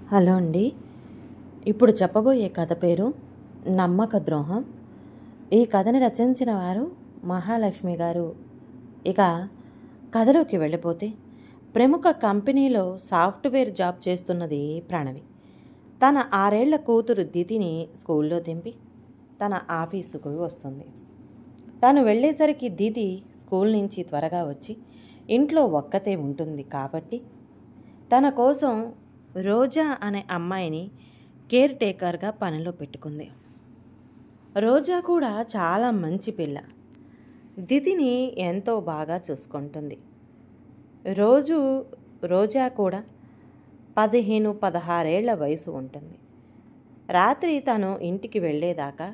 Hello అండి. ఇప్పుడు చెప్పబోయే కథ పేరు నమ్మక ద్రోహం. ఈ కథని రచించిన వారు మహాలక్ష్మి గారు. ఇక కథలోకి వెళ్ళిపోతే, ప్రముఖ కంపెనీలో సాఫ్ట్వేర్ జాబ్ చేస్తున్నది ప్రణవి. తన 6 ఏళ్ల కూతురు దితిని స్కూల్లో దింపి తన ఆఫీసుకు వస్తుంది. తను వెళ్ళేసరికి దితి స్కూల్ నుంచి త్వరగా వచ్చి ఇంట్లో ఒక్కతే ఉంటుంది కాబట్టి తన కోసం రోజా అనే అమ్మాయిని కేర్ టేకర్గా పనిలో పెట్టుకుంది. రోజా కూడా చాలా మంచి పిల్ల. దితిని ఎంతో బాగా చూసుకుంటుంది. రోజా కూడా 15-16 ఏళ్ల వయసు ఉంటుంది. రాత్రి తను ఇంటికి వెళ్ళేదాకా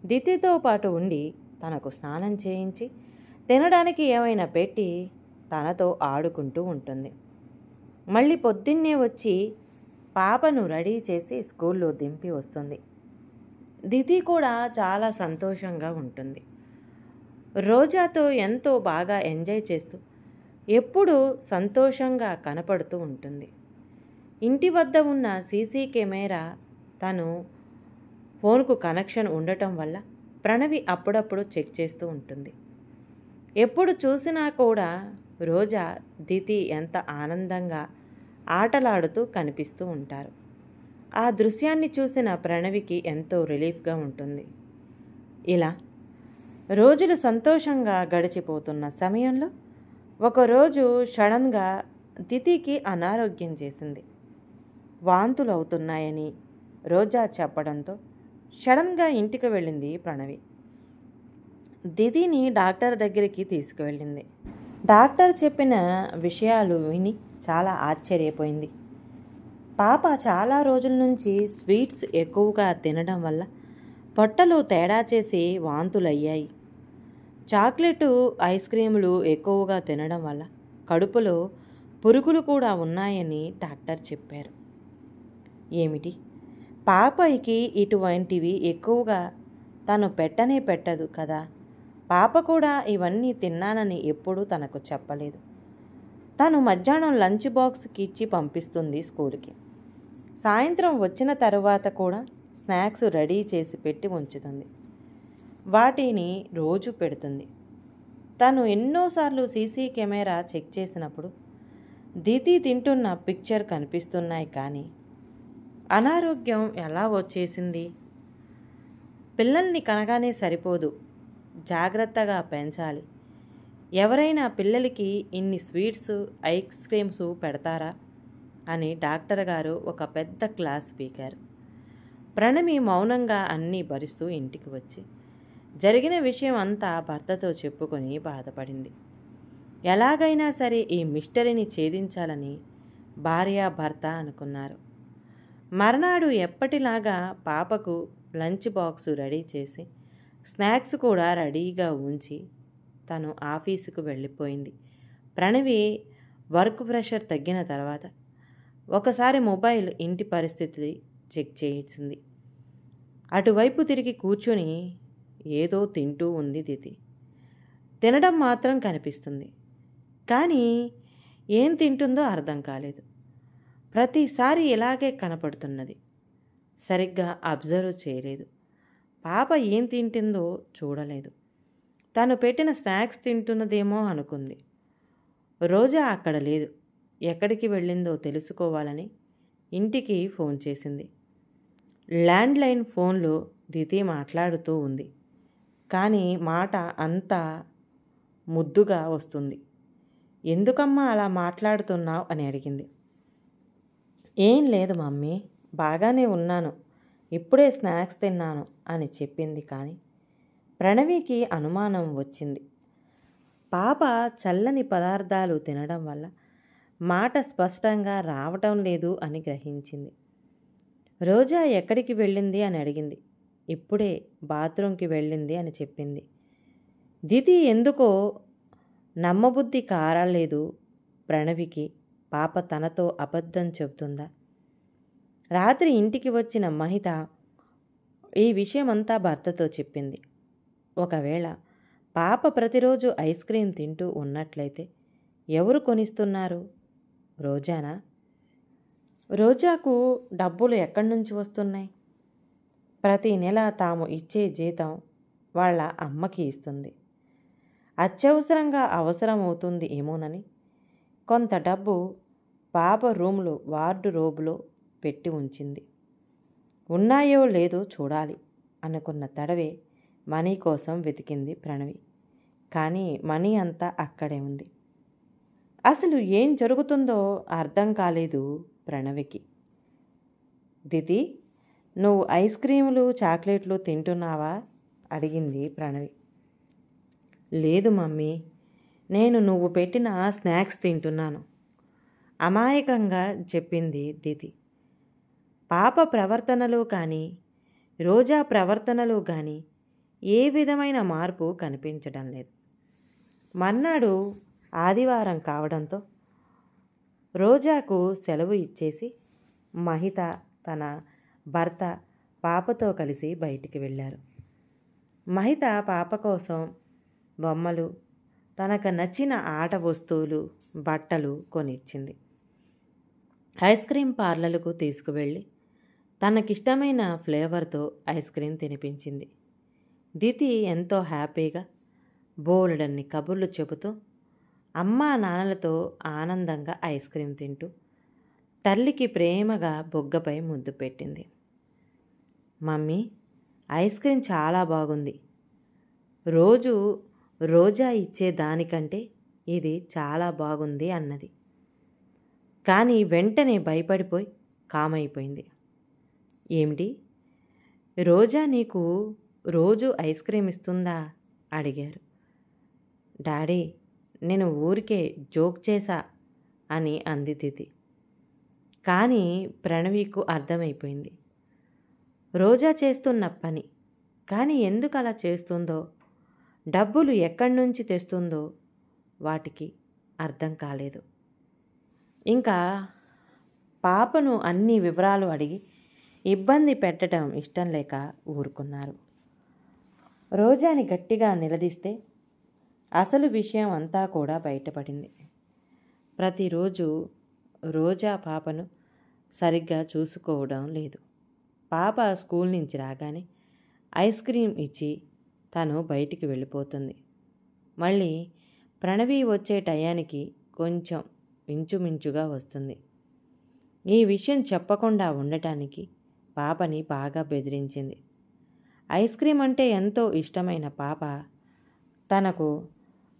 దితితో పాటు ఉండి తనకు స్నానం చేయించి తినడానికి ఏమైనా పెట్టి తనతో ఆడుకుంటూ ఉంటుంది. మళ్ళీ పొద్దున్నే వచ్చి పాపను రెడీ చేసి స్కూల్లో దింపి వస్తుంది. దితి కూడా చాలా సంతోషంగా ఉంటుంది. రోజాతో ఎంతో బాగా ఎంజాయ్ చేస్తూ ఎప్పుడూ సంతోషంగా కనపడుతూ ఉంటుంది. ఇంటి వద్ద ఉన్న సీసీ కెమెరా తను ఫోన్కు కనెక్షన్ ఉండటం వల్ల ప్రణవి అప్పుడప్పుడు చెక్ చేస్తూ ఉంటుంది. ఎప్పుడు చూసినా కూడా రోజా దితి ఎంత ఆనందంగా ఆటలాడుతూ కనిపిస్తూ ఉంటారు. ఆ దృశ్యాన్ని చూసిన ప్రణవికి ఎంతో రిలీఫ్గా ఉంటుంది. ఇలా రోజులు సంతోషంగా గడిచిపోతున్న సమయంలో ఒకరోజు సడన్గా దితికి అనారోగ్యం చేసింది. వాంతులు అవుతున్నాయని రోజా చెప్పడంతో సడన్గా ఇంటికి వెళ్ళింది ప్రణవి. దితిని డాక్టర్ దగ్గరికి తీసుకువెళ్ళింది. డాక్టర్ చెప్పిన విషయాలు విని చాలా ఆశ్చర్యపోయింది. పాప చాలా రోజుల నుంచి స్వీట్స్ ఎక్కువగా తినడం వల్ల పొట్టలో తేడా చేసి వాంతులయ్యాయి. చాక్లెట్, ఐస్ క్రీములు ఎక్కువగా తినడం వల్ల కడుపులో పురుగులు కూడా ఉన్నాయని డాక్టర్ చెప్పారు. ఏమిటి, పాపకి ఇటువంటివి ఎక్కువగా తను పెట్టదు కదా. పాప కూడా ఇవన్నీ తిన్నానని ఎప్పుడూ తనకు చెప్పలేదు. తను మధ్యాహ్నం లంచ్ బాక్స్కి ఇచ్చి పంపిస్తుంది స్కూల్కి. సాయంత్రం వచ్చిన తర్వాత కూడా స్నాక్స్ రెడీ చేసి పెట్టి ఉంచుతుంది. వాటిని రోజు పెడుతుంది. తను ఎన్నోసార్లు సీసీ కెమెరా చెక్ చేసినప్పుడు దితి తింటున్న పిక్చర్ కనిపిస్తున్నాయి. కానీ అనారోగ్యం ఎలా వచ్చేసింది? పిల్లల్ని కనగానే సరిపోదు, జాగ్రత్తగా పెంచాలి. ఎవరైనా పిల్లలకి ఇన్ని స్వీట్స్, ఐస్ క్రీమ్స్ పెడతారా అని డాక్టర్ గారు ఒక పెద్ద క్లాస్ పీకారు. ప్రణవి మౌనంగా అన్నీ భరిస్తూ ఇంటికి వచ్చి జరిగిన విషయం అంతా భర్తతో చెప్పుకొని బాధపడింది. ఎలాగైనా సరే ఈ మిస్టరీని ఛేదించాలని భార్యాభర్త అనుకున్నారు. మర్నాడు ఎప్పటిలాగా పాపకు లంచ్ బాక్సు రెడీ చేసి స్నాక్స్ కూడా రెడీగా ఉంచి తను ఆఫీసుకు వెళ్ళిపోయింది. ప్రణవి వర్క్ ప్రెషర్ తగ్గిన తర్వాత ఒకసారి మొబైల్ ఇంటి పరిస్థితి చెక్ చేయించింది. అటువైపు తిరిగి కూర్చొని ఏదో తింటూ ఉంది దితి. తినడం మాత్రం కనిపిస్తుంది, కానీ ఏం తింటుందో అర్థం కాలేదు. ప్రతిసారి ఇలాగే కనపడుతున్నది. సరిగ్గా అబ్జర్వ్ చేయలేదు. పాప ఏం తింటుందో చూడలేదు. తను పెట్టిన స్నాక్స్ తింటున్నదేమో అనుకుంది. రోజా అక్కడ లేదు. ఎక్కడికి వెళ్ళిందో తెలుసుకోవాలని ఇంటికి ఫోన్ చేసింది. ల్యాండ్లైన్ ఫోన్లో దితి మాట్లాడుతూ ఉంది. కానీ మాట అంతా ముద్దుగా వస్తుంది. ఎందుకమ్మా అలా మాట్లాడుతున్నావు అని అడిగింది. ఏం లేదు మమ్మీ, బాగానే ఉన్నాను, ఇప్పుడే స్నాక్స్ తిన్నాను అని చెప్పింది. కానీ ప్రణవికి అనుమానం వచ్చింది. పాప చల్లని పదార్థాలు తినడం వల్ల మాట స్పష్టంగా రావటం లేదు అని గ్రహించింది. రోజా ఎక్కడికి వెళ్ళింది అని అడిగింది. ఇప్పుడే బాత్రూంకి వెళ్ళింది అని చెప్పింది. దితి ఎందుకో నమ్మబుద్ధి కారాలేదు ప్రణవికి. పాప తనతో అబద్ధం చెబుతుందా? రాత్రి ఇంటికి వచ్చిన మహిత ఈ విషయమంతా భర్తతో చెప్పింది. ఒకవేళ పాప ప్రతిరోజు ఐస్ క్రీమ్ తింటూ ఉన్నట్లయితే ఎవరు కొనిస్తున్నారు? రోజానా? రోజాకు డబ్బులు ఎక్కడి నుంచి వస్తున్నాయి? ప్రతి నెల తాము ఇచ్చే జీతం వాళ్ళ అమ్మకి ఇస్తుంది. అత్యవసరంగా అవసరమవుతుంది ఏమోనని కొంత డబ్బు పాప రూమ్లో వార్డురోబ్లో పెట్టి ఉంచింది. ఉన్నాయో లేదో చూడాలి అనుకున్న తడవే మనీ కోసం వెతికింది ప్రణవి. కానీ మనీ అంతా అక్కడే ఉంది. అసలు ఏం జరుగుతుందో అర్థం కాలేదు ప్రణవికి. దిది, నువ్వు ఐస్ క్రీములు చాక్లెట్లు తింటున్నావా? అడిగింది ప్రణవి. లేదు మమ్మీ, నేను నువ్వు పెట్టిన స్నాక్స్ తింటున్నాను అమాయకంగా చెప్పింది దిది. పాప ప్రవర్తనలో కానీ రోజా ప్రవర్తనలో కానీ ఏ విధమైన మార్పు కనిపించడం లేదు. మర్నాడు ఆదివారం కావడంతో రోజాకు సెలవు ఇచ్చేసి మహిత తన భర్త పాపతో కలిసి బయటికి వెళ్ళారు. మహిత పాప కోసం బొమ్మలు, తనకు నచ్చిన ఆట వస్తువులు, బట్టలు కొనిచ్చింది. ఐస్ క్రీం పార్లర్కు తీసుకువెళ్ళి తనకిష్టమైన ఫ్లేవర్తో ఐస్ క్రీం తినిపించింది. దితి ఎంతో హ్యాపీగా బోలెడన్ని కబుర్లు చెబుతూ అమ్మా నాన్నలతో ఆనందంగా ఐస్ క్రీం తింటూ తల్లికి ప్రేమగా బొగ్గపై ముద్దు పెట్టింది. మమ్మీ, ఐస్ క్రీం చాలా బాగుంది. రోజు రోజా ఇచ్చే దానికంటే ఇది చాలా బాగుంది అన్నది. కానీ వెంటనే భయపడిపోయి కామైపోయింది. ఏమిటి, రోజా నీకు రోజు ఐస్ క్రీం ఇస్తుందా? అడిగారు. డాడీ, నేను ఊరికే జోక్ చేశా అని అంది దిది. కానీ ప్రణవికు అర్థమైపోయింది రోజా చేస్తున్న పని. కానీ ఎందుకు అలా చేస్తుందో, డబ్బులు ఎక్కడి నుంచి తెస్తుందో వాటికి అర్థం కాలేదు. ఇంకా పాపను అన్ని వివరాలు అడిగి ఇబ్బంది పెట్టడం ఇష్టం లేక ఊరుకున్నారు. రోజాని గట్టిగా నిలదీస్తే అసలు విషయం అంతా కూడా బయటపడింది. ప్రతిరోజు రోజా పాపను సరిగ్గా చూసుకోవడం లేదు. పాప స్కూల్ నుంచి రాగానే ఐస్ క్రీం ఇచ్చి తను బయటికి వెళ్ళిపోతుంది. మళ్ళీ ప్రణవి వచ్చే టయానికి కొంచెం ఇంచుమించుగా వస్తుంది. ఈ విషయం చెప్పకుండా ఉండటానికి పాపని బాగా బెదిరించింది. ఐస్ క్రీం అంటే ఎంతో ఇష్టమైన పాప తనకు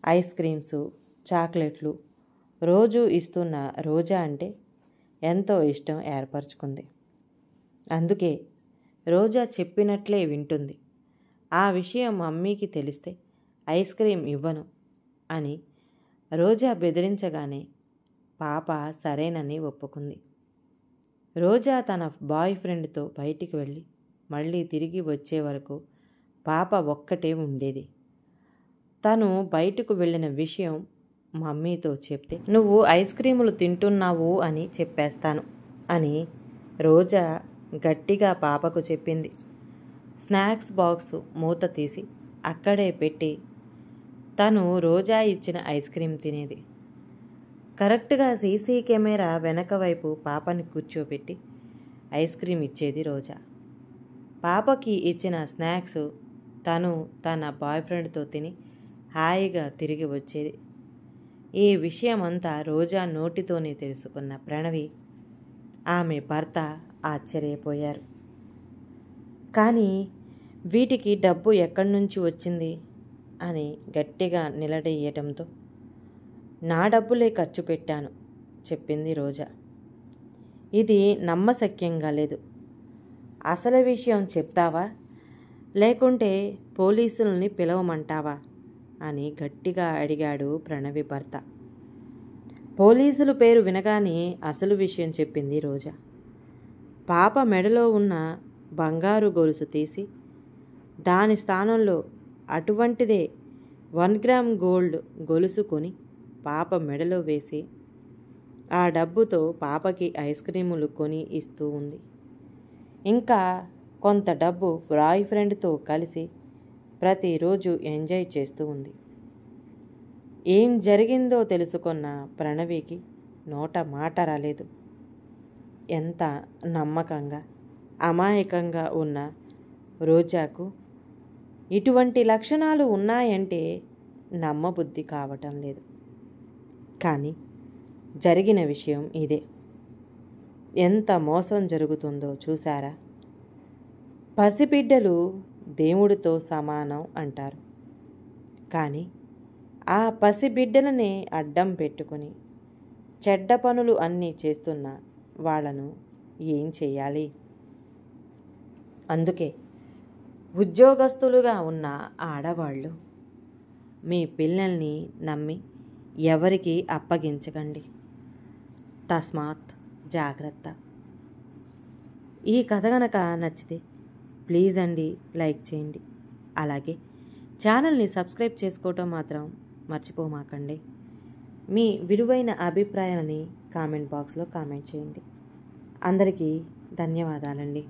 ఐస్ క్రీమ్స్, చాక్లెట్లు రోజు ఇస్తున్న రోజా అంటే ఎంతో ఇష్టం ఏర్పరచుకుంది. అందుకే రోజా చెప్పినట్లే వింటుంది. ఆ విషయం మమ్మీకి తెలిస్తే ఐస్ క్రీం ఇవ్వను అని రోజా బెదిరించగానే పాప సరేనని ఒప్పుకుంది. రోజా తన బాయ్ ఫ్రెండ్తో బయటికి వెళ్ళి మళ్ళీ తిరిగి వచ్చే వరకు పాప ఒక్కటే ఉండేది. తను బయటకు వెళ్ళిన విషయం మమ్మీతో చెప్తే నువ్వు ఐస్ క్రీములు తింటున్నావు అని చెప్పేస్తాను అని రోజా గట్టిగా పాపకు చెప్పింది. స్నాక్స్ బాక్స్ మూత తీసి అక్కడే పెట్టి తను రోజా ఇచ్చిన ఐస్ క్రీం తినేది. కరెక్ట్గా సీసీ కెమెరా వెనక వైపు పాపని కూర్చోబెట్టి ఐస్ క్రీం ఇచ్చేది రోజా. పాపకి ఇచ్చిన స్నాక్స్ తను తన బాయ్ ఫ్రెండ్తో తిని హాయిగా తిరిగి వచ్చేది. ఈ విషయమంతా రోజా నోటితోనే తెలుసుకున్న ప్రణవి, ఆమె భర్త ఆశ్చర్యపోయారు. కానీ వీటికి డబ్బు ఎక్కడి నుంచి వచ్చింది అని గట్టిగా నిలదీయటంతో నా డబ్బులే ఖర్చు పెట్టాను చెప్పింది రోజా. ఇది నమ్మశక్యంగా లేదు. అసలు విషయం చెప్తావా లేకుంటే పోలీసుల్ని పిలవమంటావా అని గట్టిగా అడిగాడు ప్రణవి భర్త. పోలీసుల పేరు వినగానే అసలు విషయం చెప్పింది రోజా. పాప మెడలో ఉన్న బంగారు గొలుసు తీసి దాని స్థానంలో అటువంటిదే 1 గ్రామ్ గోల్డ్ గొలుసు కొని పాప మెడలో వేసి ఆ డబ్బుతో పాపకి ఐస్ క్రీములు కొని ఇస్తూ ఉంది. ఇంకా కొంత డబ్బు బాయ్ ఫ్రెండ్తో కలిసి ప్రతిరోజు ఎంజాయ్ చేస్తూ ఉంది. ఏం జరిగిందో తెలుసుకున్న ప్రణవికి నోట మాట రాలేదు. ఎంత నమ్మకంగా అమాయకంగా ఉన్న రోజాకు ఇటువంటి లక్షణాలు ఉన్నాయంటే నమ్మబుద్ధి కావటం లేదు. కానీ జరిగిన విషయం ఇదే. ఎంత మోసం జరుగుతుందో చూసారా? పసిబిడ్డలు దేవుడితో సమానం అంటారు. కానీ ఆ పసిబిడ్డలనే అడ్డం పెట్టుకుని చెడ్డ పనులు అన్నీ చేస్తున్న వాళ్ళను ఏం చేయాలి? అందుకే ఉద్యోగస్తులుగా ఉన్న ఆడవాళ్ళు మీ పిల్లల్ని నమ్మి ఎవరికి అప్పగించకండి. తస్మాత్ జాగ్రత్త. ఈ కథ కనుక నచ్చితే ప్లీజ్ అండి లైక్ చేయండి. అలాగే ఛానల్ని సబ్స్క్రైబ్ చేసుకోవటం మాత్రం మర్చిపోమాకండి. మీ విలువైన అభిప్రాయాలని కామెంట్ బాక్స్లో కామెంట్ చేయండి. అందరికీ ధన్యవాదాలండి.